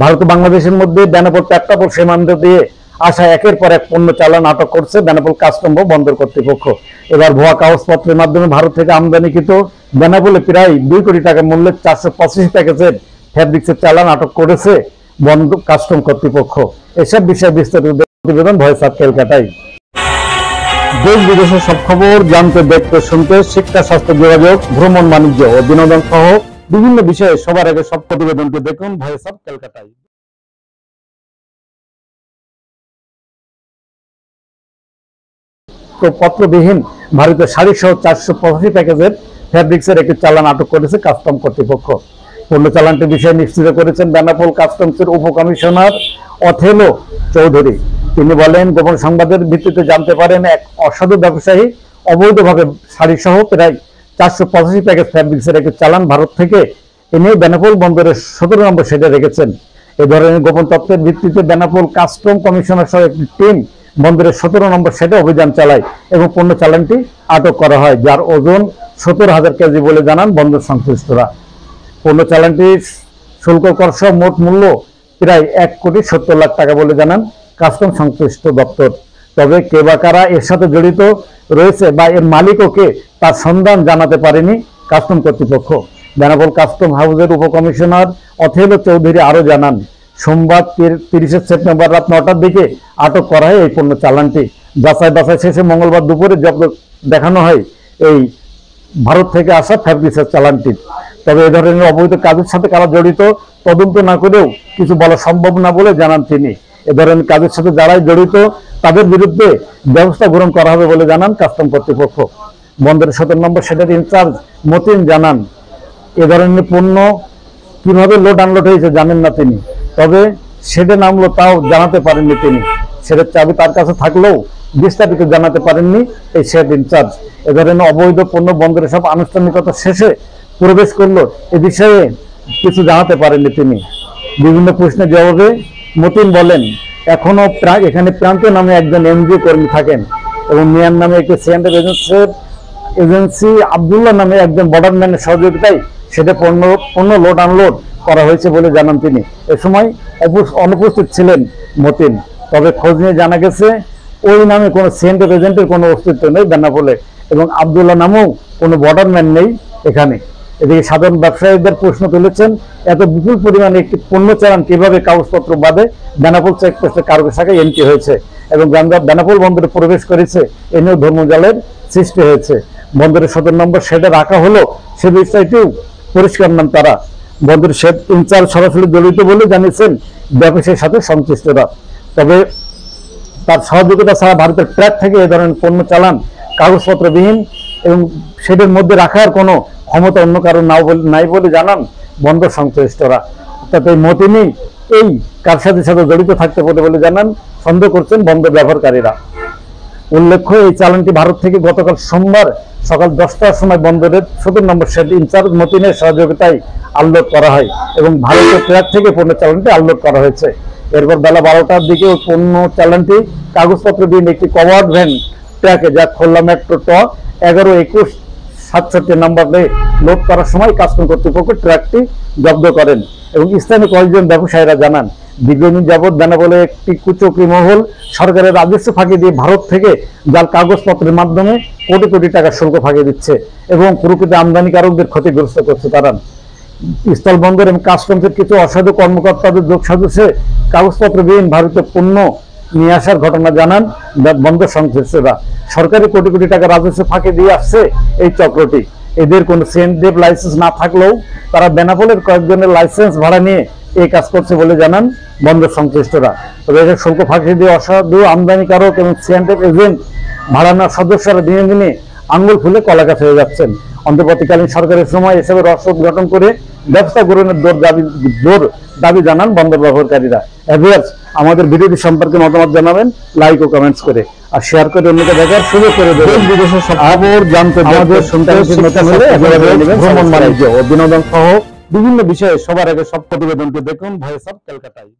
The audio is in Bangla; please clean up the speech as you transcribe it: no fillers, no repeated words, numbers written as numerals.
ভারত ও বাংলাদেশের মধ্যে বেনাপোল পেট্টাপোল সীমান্ত দিয়ে আসা একের পর এক পণ্য চালান আটক করছে বেনাপোল কাস্টম ও বন্দর কর্তৃপক্ষ। এবার ভুয়া কাগজপত্রের মাধ্যমে ভারত থেকে আমদানিকৃত বেনাপোলে প্রায় 2 কোটি টাকা মূল্যের 485 প্যাকেজের ফ্যাব্রিক্সের চালান আটক করেছে বন্দর কাস্টম কর্তৃপক্ষ। এসব বিষয়ে বিস্তারিত প্রতিবেদন ভয়েস অফ ক্যালকাটায়। দেশ বিদেশের সব খবর জানতে, দেখতে, শুনতে, শিক্ষা, স্বাস্থ্য, যোগাযোগ, ভ্রমণ, বাণিজ্য ও বিনোদন সহ বিভিন্ন বিষয়ে সবার আগে সব প্রতিবেদনটি দেখুন ভয়েস অফ ক্যালকাটায়। পত্রবিহীন ভারতের শাড়িসহ 485 প্যাকেজের ফ্যাব্রিক্সের একটি চালান আটক করেছে কাস্টম কর্তৃপক্ষ। পণ্য চালানটির বিষয়ে নিশ্চিত করেছেন বেনাপোল কাস্টমসের উপকমিশনার অথেলো চৌধুরী। তিনি বলেন, গোপন সংবাদের ভিত্তিতে জানতে পারেন এক অসাধু ব্যবসায়ী অবৈধভাবে শাড়িসহ প্রায় 485 প্যাকেজ ফ্যাব্রিক্সের একটি চালান ভারত থেকে এনে বেনাপোল বন্দরের 17 নম্বর শেডে রেখেছেন। এ ধরনের গোপন তথ্যের ভিত্তিতে বেনাপোল কাস্টম কমিশনার সহ একটি টিম বন্দরের 17 নম্বর শেডে অভিযান চালায় এবং পণ্য চালানটি আটক করা হয়, যার ওজন 70,000 কেজি বলে জানান বন্দর সংশ্লিষ্টরা। পণ্য চালানটির শুল্ক কর সহ মোট মূল্য প্রায় 1,70,00,000 টাকা বলে জানান কাস্টম সংশ্লিষ্ট দপ্তর। তবে কে বা কারা এর সাথে জড়িত রয়েছে বা এর মালিক ও কে তার সন্ধান জানাতে পারেনি কাস্টম কর্তৃপক্ষ। বেনাপোল কাস্টম হাউসের উপকমিশনার অথেলো চৌধুরী আরো জানান, সোমবার 30 সেপ্টেম্বর রাত 9টার দিকে আটক করা হয় এই পণ্য চালানটি। যাচাই বাছাই শেষে মঙ্গলবার দুপুরে জব্দ দেখানো হয় এই ভারত থেকে আসা ফ্যাব্রিক্সের চালানটি। তবে এ ধরনের অবৈধ কাজের সাথে কারা জড়িত তদন্ত না করেও কিছু বলা সম্ভব না বলে জানান তিনি। এ ধরনের কাজের সাথে যারাই জড়িত তাদের বিরুদ্ধে ব্যবস্থা গ্রহণ করা হবে বলে জানান কাস্টম কর্তৃপক্ষ। বন্দরের 17 নম্বর শেডের ইনচার্জ মতিন জানান, এ ধরনের পণ্য কিভাবে লোড আনলোড হয়েছে জানেন না তিনি, তবে শেডে নামলো তাও জানাতে পারেননি তিনি। শেডের চাবি তার কাছে থাকলেও বিস্তারিত জানাতে পারেননি এই শেড ইনচার্জ। এ ধরনের অবৈধ পণ্য বন্দরের সব আনুষ্ঠানিকতা শেষে প্রবেশ করলো এ বিষয়ে কিছু জানাতে পারেননি তিনি। বিভিন্ন প্রশ্নের জবাবে মতিন বলেন, এখনো এখানে প্রান্ত নামে একজন এনজিও কর্মী থাকেন এবং মিয়ান নামে একটি সেন্টার এজেন্সি আব্দুল্লাহ নামে একজন বর্ডারম্যানের সহযোগিতায় সেটা পণ্য লোড আনলোড করা হয়েছে বলে জানান তিনি। এ সময় অনুপস্থিত ছিলেন মতিন। তবে খোঁজ নিয়ে জানা গেছে ওই নামে কোনো সেন্টার এজেন্টের কোনো অস্তিত্ব নেই বেনাপোলে এবং আব্দুল্লাহ নামেও কোনো বর্ডারম্যান নেই এখানে। এদিকে সাধারণ ব্যবসায়ীদের প্রশ্ন তুলেছেন, এত বিপুল পরিমাণে একটি পণ্য চালান কিভাবে কাগজপত্র বাদে বেনাপোল চেকপোস্টের কার্গো শাখায় এন্ট্রি হয়েছে এবং বেনাপোল বন্দরে প্রবেশ করেছে, এ নিয়েও ধর্মজালের সৃষ্টি হয়েছে। বন্দরের 17 নম্বর শেডে রাখা হলো সে বিষয়টিও পরিষ্কার নাম তারা। বন্দরের শেড ইনচার্জ সরাসরি জড়িত বলে জানিয়েছেন ব্যবসায়ীর সাথে সংশ্লিষ্টরা। তবে তার সহযোগিতা ছাড়া ভারতের ট্র্যাক থেকে এ ধরনের পণ্য চালান কাগজপত্রবিহীন এবং শেডের মধ্যে রাখার কোনো ক্ষমতা অন্য কারণ নাই বলে জানান বন্দর সংশ্লিষ্টরা। অর্থাৎ এই মতিনই এই কার সাথে জড়িত থাকতে পারে বলে জানান সন্দেহ করছেন বন্দর ব্যবহারকারীরা। উল্লেখ্য, এই চালানটি ভারত থেকে গতকাল সোমবার সকাল 10টার সময় বন্দরের 17 নম্বর শেড ইনচার্জ মতিনের সহযোগিতায় আনলোড করা হয় এবং ভারতের ট্র্যাক থেকে পণ্য চালানটি আনলোড করা হয়েছে। এরপর বেলা 12টার দিকে ওই পণ্য চালানটি কাগজপত্র দিয়ে একটি কভার্ড ভ্যান ট্র্যাকে, যা খুলনা মেট্রো ট 11-21-67 নম্বরে লোড করার সময় কাস্টম কর্তৃপক্ষ ট্র্যাকটি জব্দ করেন এবং স্থানীয় কয়েকজন ব্যবসায়ীরা জানান, দীর্ঘদিন যাবৎ বেনাপোলে একটি কুচক্রী মহল সরকারের রাজস্ব ফাঁকি দিয়ে ভারত থেকে জাল কাগজপত্রের মাধ্যমে কোটি কোটি টাকা শুল্ক ফাঁকি দিচ্ছে এবং প্রকৃত আমদানিকারকদের ক্ষতিগ্রস্ত করছে তারা। স্থলবন্দর এবং কাস্টমসের কিছু অসাধু কর্মকর্তাদের যোগ সাজসে কাগজপত্রবিহীন ভারতে পণ্য নিয়ে আসার ঘটনা জানান বন্দর সংশ্লিষ্টরা। সরকারি কোটি কোটি টাকা রাজস্ব ফাঁকি দিয়ে আসছে এই চক্রটি। এদের কোনো সেন্ট্রেভ লাইসেন্স না থাকলেও তারা বেনাপোলের কয়েকজনের লাইসেন্স ভাড়া নিয়ে এই কাজ করছে বলে জানান বন্দর সংশ্লিষ্টরা। তবে এসব শুল্ক ফাঁকি দিয়ে অসাধু আমদানিকারক এবং সেন্ট্রেভ এজেন্ট ভাড়া নেওয়ার সদস্যরা দিনে দিনে আঙ্গুল ফুলে কলাগাছ হয়ে যাচ্ছেন। অন্তর্বর্তীকালীন সরকারের সময় এসবের রসদ গঠন করে ব্যবস্থা গ্রহণের জোর দাবি জানান বন্দর ব্যবহারকারীরা। আমাদের ভিডিওটি সম্পর্কে মতামত জানাবেন লাইক ও কমেন্টস করে, আর শেয়ার করে অন্যকে দেখার সুযোগ করে দেবেন। বিদেশের খবর জানতে আমাদের ভ্রমণ, বাণিজ্য ও বিনোদন সহ বিভিন্ন বিষয়ে সবার আগে সব প্রতিবেদনটি দেখুন ভয়েস অফ ক্যালকাটায়।